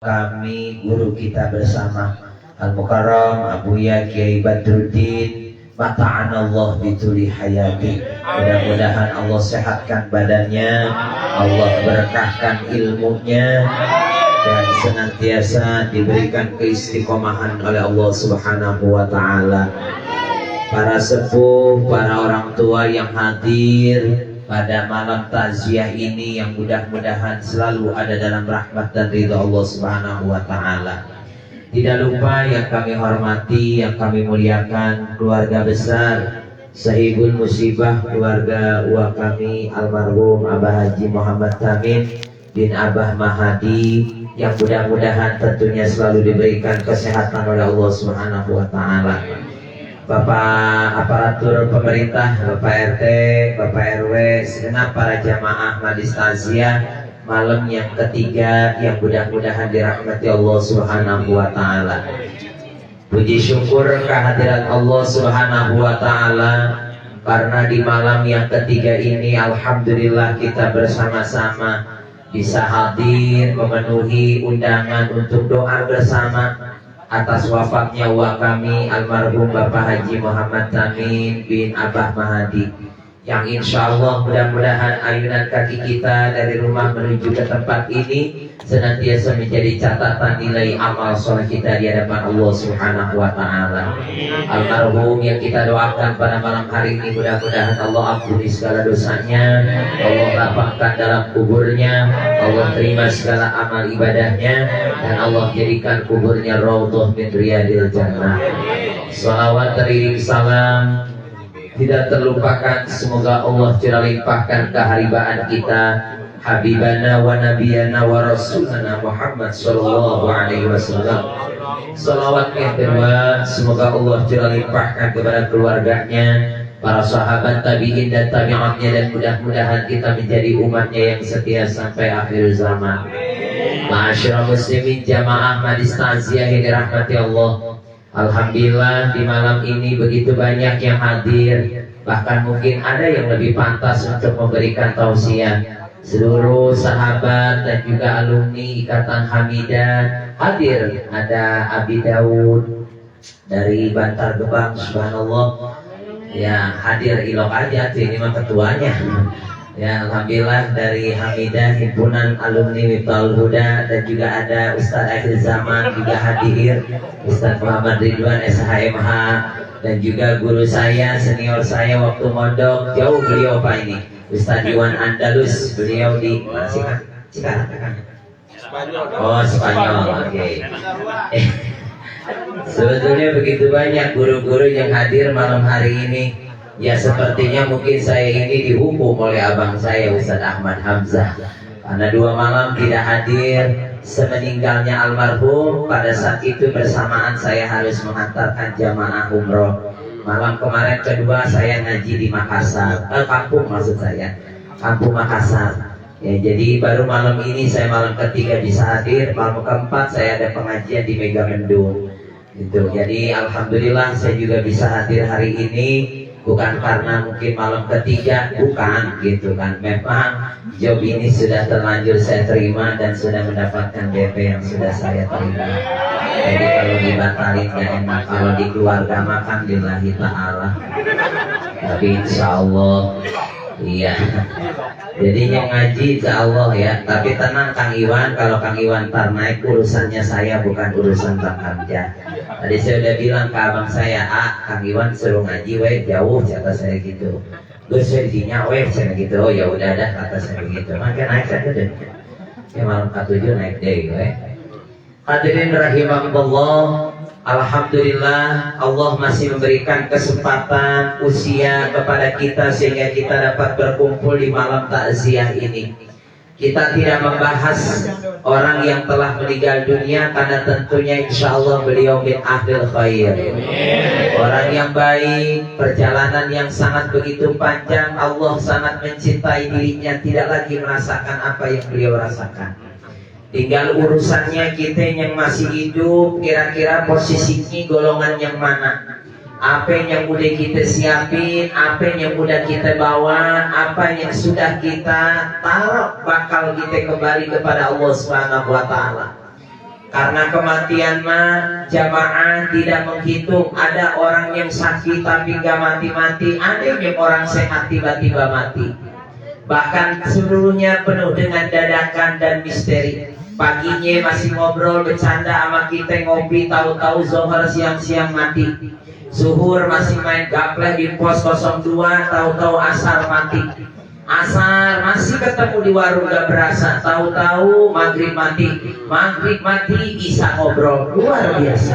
Kami guru kita bersama Al-Mukarram Abuya Kiai Badruddin, mata'anallah bituli hayati. Mudah-mudahan Allah sehatkan badannya, Allah berkahkan ilmunya, dan senantiasa diberikan keistiqomahan oleh Allah Subhanahu wa ta'ala. Para sepuh, para orang tua yang hadir pada malam takziah ini, yang mudah-mudahan selalu ada dalam rahmat dan ridha Allah Subhanahu wa ta'ala. Tidak lupa yang kami hormati, yang kami muliakan keluarga besar Sahibul Musibah, keluarga uang kami almarhum Abah Haji Muhammad Tamin bin Abah Mahadi, yang mudah-mudahan tentunya selalu diberikan kesehatan oleh Allah Subhanahu wa ta'ala. Bapak aparatur pemerintah, Bapak RT, Bapak RW, segenap para jamaah majlis takziah malam yang ketiga yang mudah-mudahan dirahmati Allah Subhanahu wa ta'ala. Puji syukur kehadiran Allah Subhanahu wa ta'ala, karena di malam yang ketiga ini alhamdulillah kita bersama-sama bisa hadir memenuhi undangan untuk doa bersama atas wafatnya wa kami almarhum Bapak Haji Muhammad Tamin bin Abah Mahadi, yang insya Allah mudah-mudahan ayunan kaki kita dari rumah menuju ke tempat ini senantiasa menjadi catatan nilai amal soleh kita di hadapan Allah Subhanahu wa ta'ala. Almarhum yang kita doakan pada malam hari ini, mudah-mudahan Allah ampuni segala dosanya, Allah lapangkan dalam kuburnya, Allah terima segala amal ibadahnya, dan Allah jadikan kuburnya raudhah min riyadil jannah. Salawat teriring salam tidak terlupakan, semoga Allah curah limpahkan keharibaan kita Habibana wa Nabiyana wa Rasulana Muhammad sallallahu alaihi wasallam. Salawat yang kedua, semoga Allah curah limpahkan kepada keluarganya, para sahabat tabi'in dan tabi'atnya, dan mudah-mudahan kita menjadi umatnya yang setia sampai akhir zaman. Ma'asyiral muslimin jamaah majlis takziah yang dirahmati Allah, alhamdulillah di malam ini begitu banyak yang hadir, bahkan mungkin ada yang lebih pantas untuk memberikan tausiah. Seluruh sahabat dan juga alumni Ikatan Hamidah hadir. Ada Abi Daud dari Bantar Gebang, subhanallah ya, hadir ilok aja tuh, ini mah ketuanya ya. Alhamdulillah dari Hamidah, himpunan alumni Miftahul Huda, dan juga ada Ustaz akhir zaman juga hadir, Ustaz Muhammad Ridwan SHMH, dan juga guru saya, senior saya waktu mondok jauh beliau Pak ini, Ustaz Iwan Andalus, beliau di Cikarang kan? Oh, Spanyol, oke. Sebetulnya begitu banyak guru-guru yang hadir malam hari ini. Ya sepertinya mungkin saya ini dihukum oleh abang saya Ustaz Ahmad Hamzah, karena 2 malam tidak hadir semeninggalnya almarhum. Pada saat itu bersamaan saya harus mengantarkan jamaah umroh. Malam kemarin kedua saya ngaji di Makassar, kampung maksud saya, kampung Makassar ya. Jadi baru malam ini saya malam ketiga bisa hadir. Malam keempat saya ada pengajian di Megamendung gitu. Jadi alhamdulillah saya juga bisa hadir hari ini, bukan karena mungkin malam ketiga, bukan gitu kan. Memang job ini sudah terlanjur saya terima dan sudah mendapatkan DP yang sudah saya terima. Jadi kalau dibatalin gak enak, kalau di keluarga makan lillahi ta'ala. Tapi insya Allah iya. Jadi yang ngaji insya Allah ya. Tapi tenang Kang Iwan, kalau Kang Iwan tar naik urusannya saya, bukan urusan Bang Hamzah. Tadi saya udah bilang ke abang saya, Kang Iwan suruh ngaji weh jauh, kata saya gitu. Gue sedihnya weh saya gitu. Oh ya udah dah, kata saya gitu. Maka naik saja deh. Ya malam ke-7 naik deh weh. Hadirin rahimakumullah, alhamdulillah Allah masih memberikan kesempatan usia kepada kita sehingga kita dapat berkumpul di malam takziah ini. Kita tidak membahas orang yang telah meninggal dunia, karena tentunya insya Allah beliau min ahlil khair, orang yang baik, perjalanan yang sangat begitu panjang. Allah sangat mencintai dirinya, tidak lagi merasakan apa yang beliau rasakan. Tinggal urusannya kita yang masih hidup, kira-kira posisinya golongan yang mana, apa yang udah kita siapin, apa yang udah kita bawa, apa yang sudah kita taruh bakal kita kembali kepada Allah Subhanahu wa ta'ala. Karena kematian mah jamaah tidak menghitung. Ada orang yang sakit tapi gak mati-mati, ada yang orang sehat tiba-tiba mati. Bahkan seluruhnya penuh dengan dadakan dan misteri. Paginya masih ngobrol bercanda sama kita, ngopi, tahu-tahu zuhur siang-siang mati. Zuhur masih main gapleh di pos 02, tahu-tahu asar mati. Asar masih ketemu di warung gak berasa, tahu-tahu maghrib mati. Maghrib mati, isya ngobrol, luar biasa.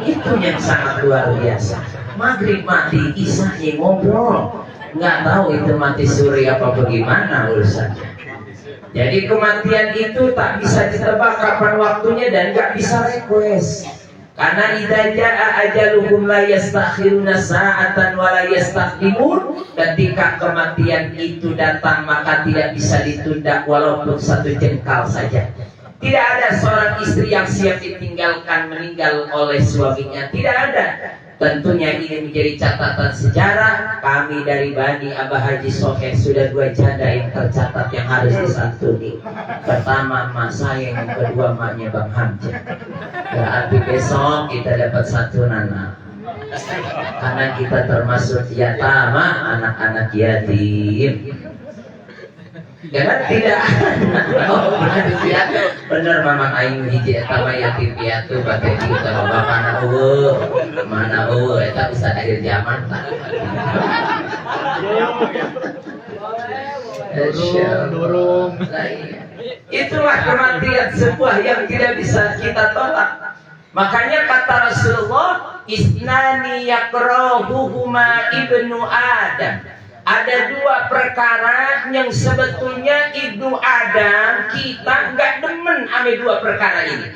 Itu yang sangat luar biasa. Maghrib mati, isya ngobrol, nggak tahu itu mati suri apa bagaimana urusannya. Jadi kematian itu tak bisa ditebak kapan waktunya dan nggak bisa request. Karena idza jaa ajaluhum la yastakhiruna sa'atan wa la yastaqdimun. Ketika kematian itu datang maka tidak bisa ditunda walaupun satu jengkal saja. Tidak ada seorang istri yang siap ditinggalkan meninggal oleh suaminya, tidak ada. Tentunya ini menjadi catatan sejarah. Kami dari Bani Abah Haji Sokeh sudah 2 janda yang tercatat yang harus disantuni. Pertama mak saya, yang kedua maknya Bang Hamzah. Berarti besok kita dapat santunan. Karena kita termasuk yatama, anak-anak yatim. Jangan tidak. Oh, benar Mamang aing hiji eta mah yatim piatu bade kita bapana eueuh. Mana eueuh eta bisa akhir zaman tah. Dorong. Itulah kematian sebuah yang tidak bisa kita tolak. Makanya kata Rasulullah, isnani yakrahuhuma ibnu Adam. Ada 2 perkara yang sebetulnya ibnu Adam kita nggak demen ame 2 perkara ini.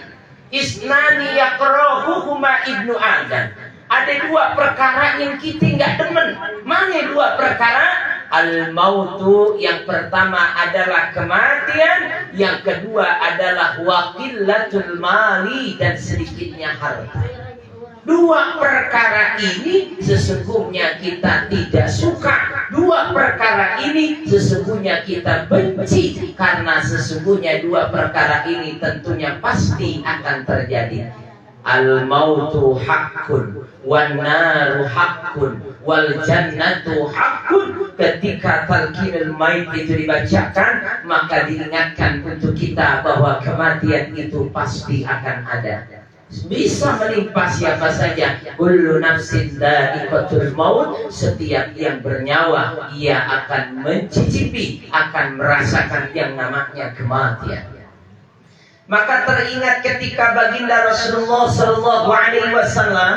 Isnani yakrahuhuma ibnu Adam. Ada 2 perkara yang kita nggak demen. Mana 2 perkara? Al-mautu, yang pertama adalah kematian, yang kedua adalah waqillatul mali, dan sedikitnya harta. 2 perkara ini sesungguhnya kita tidak suka. 2 perkara ini sesungguhnya kita benci. Karena sesungguhnya 2 perkara ini tentunya pasti akan terjadi. Al-mautu haqqun, wan naru haqqun, wal jannatu haqqun. Ketika talqinul maut itu dibacakan, maka diingatkan untuk kita bahwa kematian itu pasti akan ada. Bisa menimpa siapa saja. Kullu nafsin dha'iqatul maut. Setiap yang bernyawa ia akan mencicipi, akan merasakan yang namanya kematian. Maka teringat ketika baginda Rasulullah sallallahu alaihi wasallam,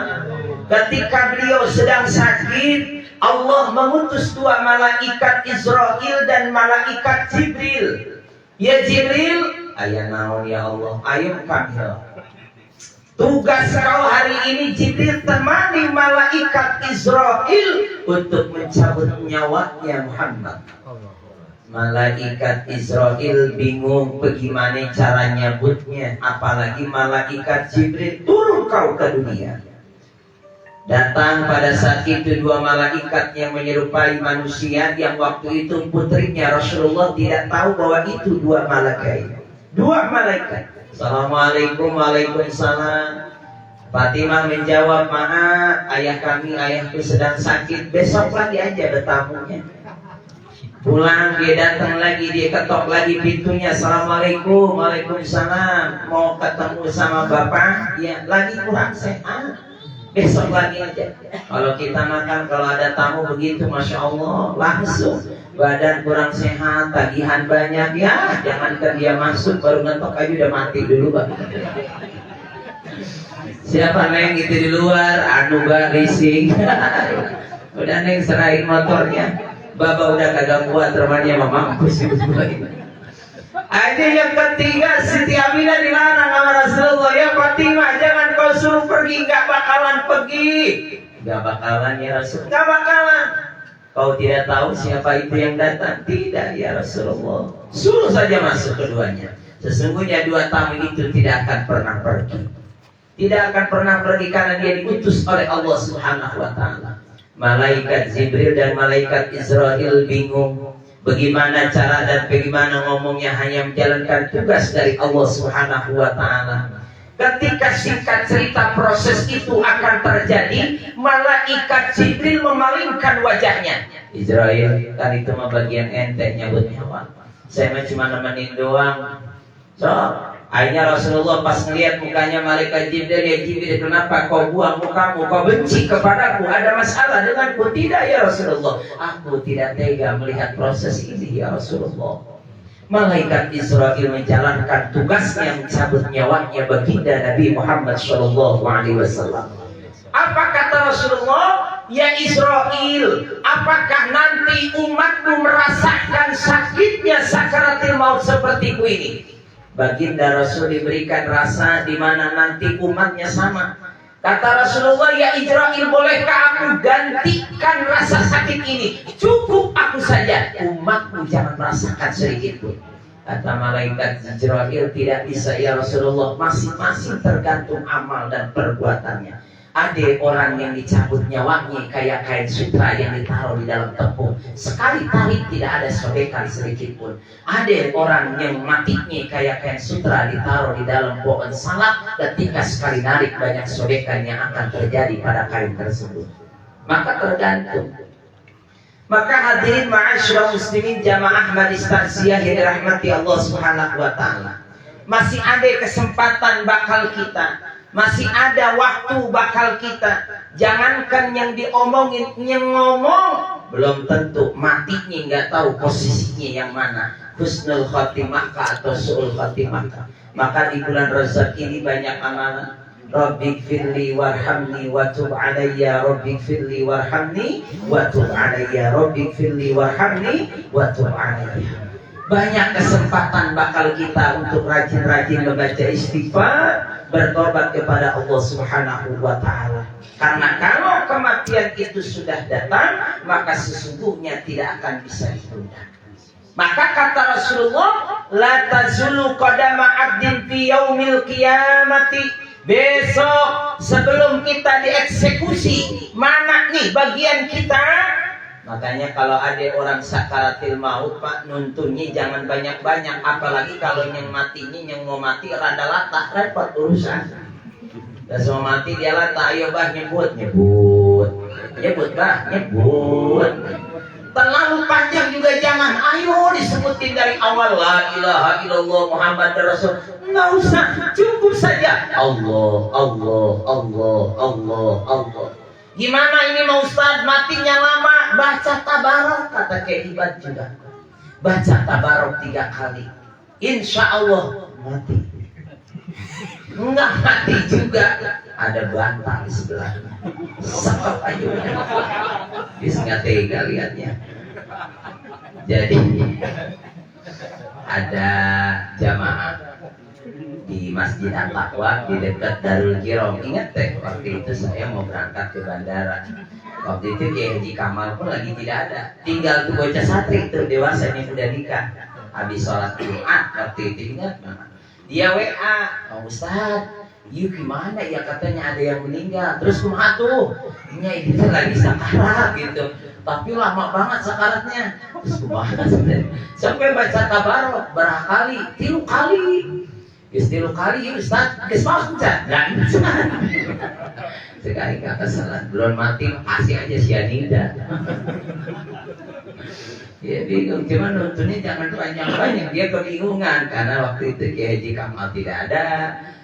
ketika beliau sedang sakit, Allah mengutus 2 malaikat Israil dan malaikat Jibril. Ya Jibril, aya naon ya Allah, ayo kami. Tugas kau hari ini Jibril temani malaikat Israil untuk mencabut nyawanya Muhammad. Malaikat Israil bingung bagaimana cara nyabutnya, apalagi malaikat Jibril turun kau ke dunia. Datang pada saat itu 2 malaikat yang menyerupai manusia, yang waktu itu putrinya Rasulullah tidak tahu bahwa itu 2 malaikat. 2 malaikat. Assalamualaikum, waalaikumsalam. Fatimah menjawab, maaf ayah kami, ayahku sedang sakit, besok lagi aja bertamunya. Pulang dia datang lagi, dia ketok lagi pintunya. Assalamualaikum, waalaikumsalam. Mau ketemu sama bapak? Ya, lagi kurang sehat, besok lagi aja. Kalau kita makan, kalau ada tamu begitu, masya Allah, langsung badan kurang sehat, tagihan banyak, ya jangankan dia masuk baru ngetok aja udah mati dulu Bang. Siapa neng itu di luar, anu gak rising. Udah neng serahin motornya, Baba udah kagak kuat, temannya mama mampus itu semua ini. Aja yang ketiga, Siti Aminah dilarang sama Rasulullah, ya Fatimah jangan kau suruh pergi, gak bakalan pergi. Gak bakalan ya Rasul, gak bakalan. Kau tidak tahu siapa itu yang datang? Tidak ya Rasulullah. Suruh saja masuk keduanya. Sesungguhnya 2 tamu itu tidak akan pernah pergi. Tidak akan pernah pergi karena dia diutus oleh Allah Subhanahu wa ta'ala. Malaikat Jibril dan malaikat Israil bingung bagaimana cara dan bagaimana ngomongnya, hanya menjalankan tugas dari Allah Subhanahu wa ta'ala. Ketika singkat cerita proses itu akan terjadi, malaikat Jibril memalingkan wajahnya. Israel, kan itu mah bagian ente nyabut nyawa. Saya mah cuma nemenin doang. So, akhirnya Rasulullah pas ngeliat mukanya malaikat Jibril, ya Jibril, kenapa kau buang mukamu? Kau benci kepadaku? Ada masalah denganku? Tidak ya Rasulullah. Aku tidak tega melihat proses ini ya Rasulullah. Malaikat Israel menjalankan tugasnya mencabut nyawanya baginda Nabi Muhammad SAW. Apa kata Rasulullah? Ya Israel, apakah nanti umatmu merasakan sakitnya sakaratil maut sepertiku ini? Baginda Rasul diberikan rasa di mana nanti umatnya sama. Kata Rasulullah, ya Israel, bolehkah aku gantikan rasa sakit ini? Cukup aku saja, umatmu jangan merasakan sedikit pun. Kata malaikat Israel, tidak bisa ya Rasulullah, masing-masing tergantung amal dan perbuatannya. Ada orang yang dicabut nyawanya kayak kain sutra yang ditaruh di dalam tepung, sekali tarik tidak ada sobekan sedikit pun. Ada orang yang matinya kayak kain sutra ditaruh di dalam pohon salak, ketika sekali narik banyak sobekan yang akan terjadi pada kain tersebut. Maka tergantung. Maka hadirin ma'asyiral muslimin jamaah majlis taziah yang dirahmati Allah Subhanahu wa taala. Masih ada kesempatan bakal kita. Masih ada waktu bakal kita. Jangankan yang diomongin, yang ngomong belum tentu matinya, nggak tahu posisinya yang mana, husnul khotimah atau su'ul khotimah. Maka di bulan Rajab ini banyak amalan. Rabbighfirli warhamni wa tub alayya, Rabbighfirli warhamni wa tub alayya, Rabbighfirli warhamni wa tub alayya. Banyak kesempatan bakal kita untuk rajin-rajin membaca istighfar, bertobat kepada Allah Subhanahu wa taala. Karena kalau kematian itu sudah datang, maka sesungguhnya tidak akan bisa ditunda. Maka kata Rasulullah, la tazulu qadama 'abdin fi yaumil qiyamati. Besok sebelum kita dieksekusi, mana nih bagian kita? Makanya kalau ada orang sakaratil maut, Pak, nuntunnya jangan banyak-banyak. Apalagi kalau yang matinya, yang mau mati rada latah, repot urusan. Dan semua mati dia latah, ayo bah nyebut, bah nyebut. Terlalu panjang juga jangan, ayo disebutin dari awal, la ilaha illallah Muhammad Rasul. Nggak usah, cukup saja Allah, Allah, Allah, Allah, Allah. Gimana ini mau Ustaz, matinya lama? Baca tabarok, kata Keibat juga. Baca tabarok 3 kali, insya Allah mati. Enggak mati juga, ada bantal di sebelahnya. Sekap aja, bisa nggak tega lihatnya. Jadi ada jamaah di Masjid At-Taqwa di dekat Darul Kirom. Ingat teh, waktu itu saya mau berangkat ke bandara. Waktu itu Kiai Haji Kamal pun lagi tidak ada. Tinggal tuh bocah satri tuh dewasa yang udah nikah. Habis sholat Jumat waktu itu, ingat mama. Dia WA, Pak Ustaz, yuk gimana ya, katanya ada yang meninggal. Terus kumaha tuh? Ini itu lagi sakarat gitu. Tapi lama banget sakaratnya. Terus kumaha sampai baca tabarok berapa kali? 3 kali. Istilah kali Ustaz, kesal enggak? Sekali gak kesalahan, belum mati kasih aja cyanida. Ya bingung, cuman nontonnya jangan banyak-banyak. Dia kebingungan karena waktu itu Kiai Haji Kamal tidak ada,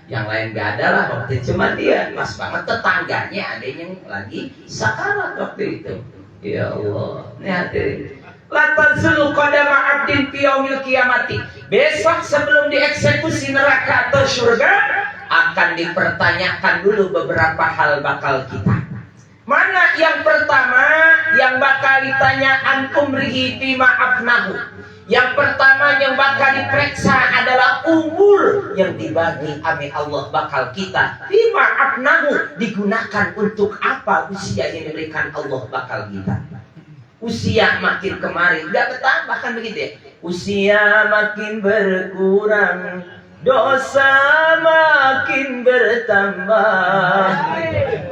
yang lain gak ada lah waktu itu. Cuma dia pas banget tetangganya ada yang lagi sakarat waktu itu. Ya Allah, ini hadirin. La tazulu qadama 'abdin fi yaumil qiyamati. Besok sebelum dieksekusi neraka atau surga akan dipertanyakan dulu beberapa hal bakal kita. Mana yang pertama yang bakal ditanya an umrihi bima afnahu. Yang pertama yang bakal diperiksa adalah umur yang dibagi oleh Allah bakal kita. Bima afnahu, digunakan untuk apa usia yang diberikan Allah bakal kita. Usia makin kemarin nggak bertambah kan begitu ya? Usia makin berkurang, dosa makin bertambah.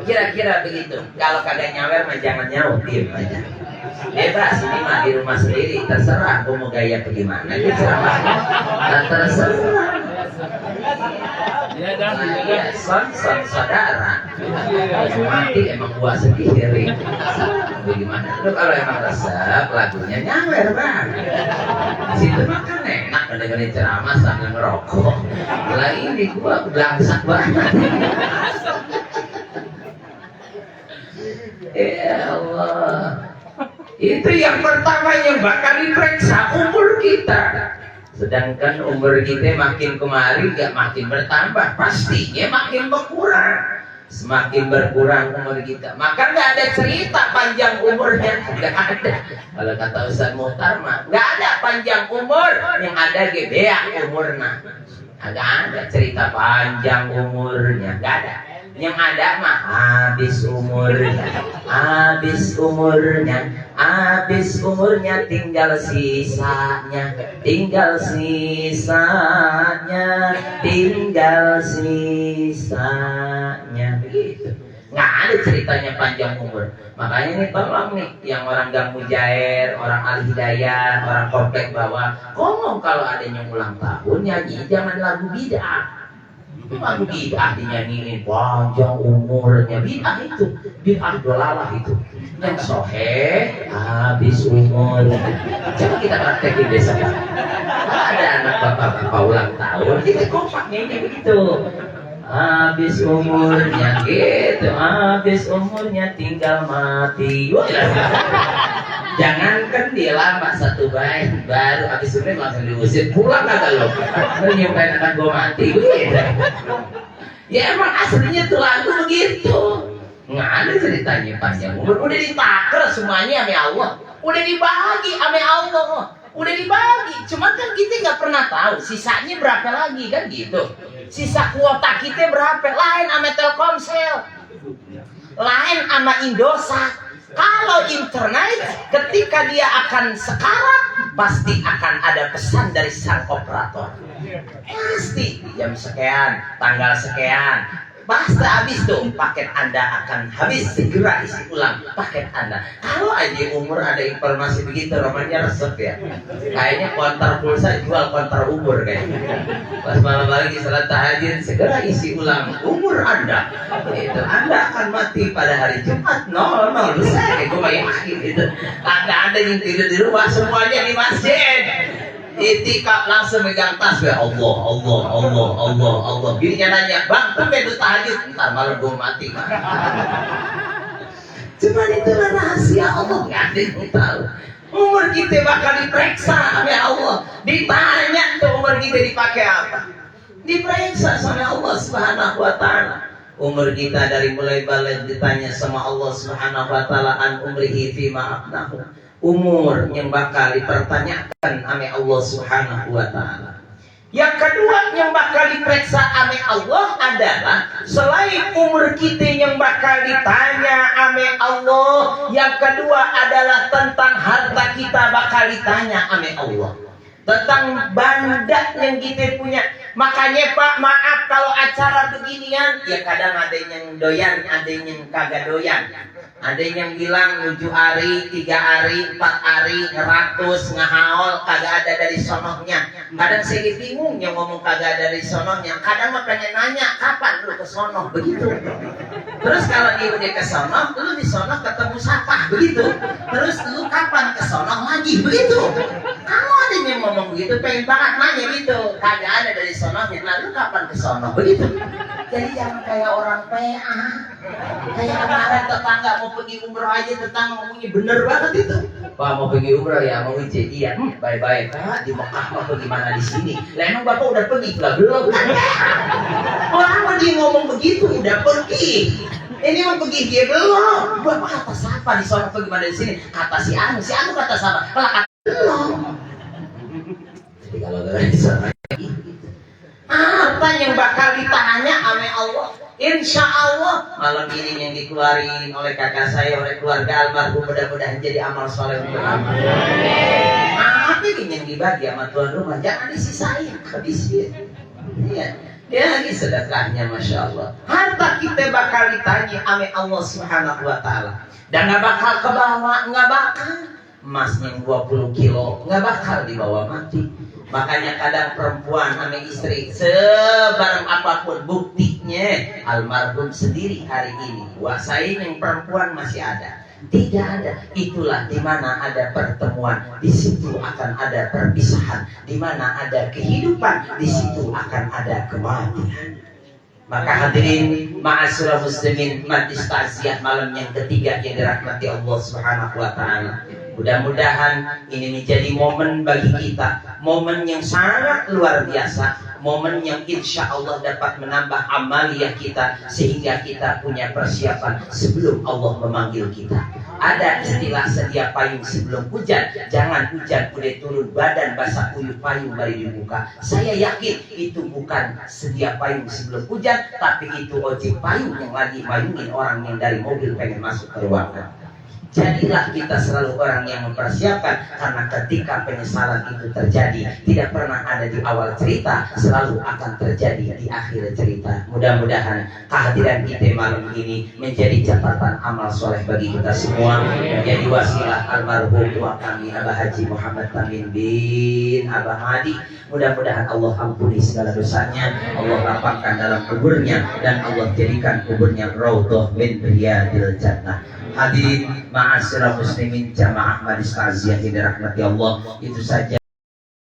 Kira-kira begitu. Kalau kagak nyawer mah jangan nyaut, diem aja. Bebas, ini mah di rumah sendiri, terserah. Aku mau gaya bagaimana, terserah. son saudara. Mati emang buah sendiri. Bagaimana? Lu kalau emang resep lagunya nyawer banget. Situ makan enak dengerin ceramah sambil ngerokok. Lah ini gua belangsak banget. Ya Allah. Itu yang pertama yang bakal diperiksa umur kita. Sedangkan umur kita makin kemari gak makin bertambah, pastinya makin berkurang. Semakin berkurang umur kita, maka gak ada cerita panjang umurnya, gak ada. Kalau kata Ustaz Muhtar mah gak ada panjang umur, yang ada gedeak umurnya. Gak ada cerita panjang umurnya, gak ada. Yang ada mah habis umurnya, habis umurnya, habis umurnya, tinggal sisanya, tinggal sisanya, tinggal sisanya, begitu. Nggak ada ceritanya panjang umur. Makanya ini tolong nih, yang orang Gang Mujair, orang Al Hidayah, orang komplek bawah, ngomong kalau ada yang ulang tahun nyanyi jangan lagu bid'ah. Lagu bid'ah dinyanyiin panjang umurnya, bid'ah itu, bid'ah dolalah itu. Yang soheh habis umur. Coba kita praktekin besok. Ada anak bapak-bapak ulang tahun, kita kompaknya ini begitu. Habis umurnya gitu, habis umurnya tinggal mati. Jangankan dia lama satu bait baru habis umurnya langsung diusir pulang kagak lo. Menyukai anak gua mati gitu. Ya emang aslinya tuh lagu begitu. Nggak ada ceritanya panjang umur. Udah ditaker semuanya sama Allah. Udah dibagi sama Allah. Udah dibagi. Cuma kan kita nggak pernah tahu sisanya berapa lagi kan gitu. Sisa kuota kita berapa? Lain sama Telkomsel, lain sama Indosat. Kalau internet ketika dia akan sekarat pasti akan ada pesan dari sang operator. Pasti jam sekian, tanggal sekian, pasti habis tuh paket Anda akan habis, segera isi ulang paket Anda. Kalau aja umur ada informasi begitu namanya resep ya. Kayaknya konter pulsa jual konter umur kayaknya. Pas malam lagi salat tahajud segera isi ulang umur Anda. Itu Anda akan mati pada hari Jumat 00. Saya gue yakin itu. Ada yang tidur di rumah semuanya di masjid. Itikaf langsung megang tas ya Allah, Allah, Allah, Allah, Allah. Bininya nanya, bang, tuh itu tahajud, ntar malam gue mati. Cuman itulah rahasia Allah, nggak ada yang tahu. Umur kita bakal diperiksa sama Allah. Ditanya tuh umur kita dipakai apa? Diperiksa sama Allah Subhanahu Wa Taala. Umur kita dari mulai balik ditanya sama Allah Subhanahu Wa Taala an umrihi fima afnahu. Umur yang bakal dipertanyakan oleh Allah Subhanahu Wa Taala. Yang kedua yang bakal diperiksa oleh Allah adalah selain umur kita yang bakal ditanya oleh Allah, yang kedua adalah tentang harta kita bakal ditanya oleh Allah. Tentang banda yang kita punya. Makanya Pak, maaf kalau acara beginian ya kadang ada yang doyan, ada yang kagak doyan. Ada yang bilang 7 hari, 3 hari, 4 hari, ngeratus, ngehaul, kagak ada dari sonohnya. Kadang saya bingung yang ngomong kagak ada dari sonohnya. Kadang mah pengen nanya, kapan lu ke sonoh? Begitu. Terus kalau dia udah ke sonoh, lu di sonoh ketemu siapa? Begitu. Terus lu kapan ke sonoh lagi? Begitu. Kalau ada yang ngomong begitu, pengen banget nanya gitu. Kagak ada dari sonohnya, nah lu kapan ke sonoh? Begitu. Jadi jangan kayak orang PA. Kayak kemarin tetangga mau pergi umroh aja, tetangga ngomongnya bener banget itu. Pak mau pergi umroh ya, mau izin. Iya, bye-bye Pak, di Mekah mau gimana di sini? Lah emang Bapak udah pergi? Lah belum. Orang mau dia ngomong begitu udah pergi. Ini mau pergi dia belum. Bapak kata siapa di sana gimana di sini? Kata si Anu kata siapa? Kalau kata belum. Jadi kalau dari sana apa yang bakal ditanya oleh Allah? Insya Allah malam ini yang dikeluarin oleh kakak saya, oleh keluarga almarhum, mudah-mudahan jadi amal soleh untuk amal. Apa ini yang dibagi sama tuan rumah? Jangan disisain, habisin. Iya, dia lagi sedekahnya, masya Allah. Harta kita bakal ditanya oleh Allah Subhanahu Wa Taala, dan nggak bakal kebawa, nggak bakal. Emasnya 20 kilo nggak bakal dibawa mati. Makanya kadang perempuan sama istri sebarang apapun buktinya almarhum sendiri hari ini kuasain yang perempuan masih ada. Tidak ada. Itulah di mana ada pertemuan, di situ akan ada perpisahan. Di mana ada kehidupan, di situ akan ada kematian. Maka hadirin ma'asyiral muslimin, majlis takziah malam yang ketiga yang dirahmati Allah Subhanahu wa taala. Mudah-mudahan ini menjadi momen bagi kita, momen yang sangat luar biasa, momen yang insya Allah dapat menambah amaliyah kita sehingga kita punya persiapan sebelum Allah memanggil kita. Ada istilah sedia payung sebelum hujan. Jangan hujan udah turun badan basah kuyup payung baru dibuka. Saya yakin itu bukan sedia payung sebelum hujan, tapi itu ojek payung yang lagi mayungin orang yang dari mobil pengen masuk ke ruangan. Jadilah kita selalu orang yang mempersiapkan, karena ketika penyesalan itu terjadi tidak pernah ada di awal cerita, selalu akan terjadi di akhir cerita. Mudah-mudahan kehadiran kita malam ini menjadi catatan amal soleh bagi kita semua, menjadi wasilah almarhum tua kami Abah Haji Muhammad Tamin bin Abah Hadi. Mudah-mudahan Allah ampuni segala dosanya, Allah lapangkan dalam kuburnya, dan Allah jadikan kuburnya raudhah min riyadil jannah. Hadirin ma'asyiral muslimin jamaah majlis takziah yang dirahmati Allah, itu saja.